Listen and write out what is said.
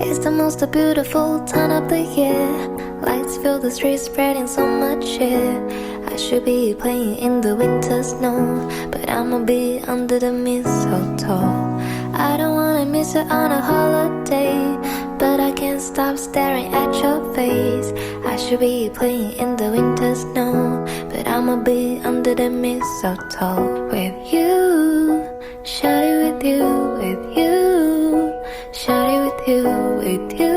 It's the most beautiful time of the year. Lights fill the streets, spreading so much cheer. I should be playing in the winter snow, but I'ma be under the mistletoe. I don't wanna miss it on a holiday, but I can't stop staring at your face. I should be playing in the winter snow, but I'ma be under the mistletoe. With you, shawty, with you, with you, shawty, with you, with you.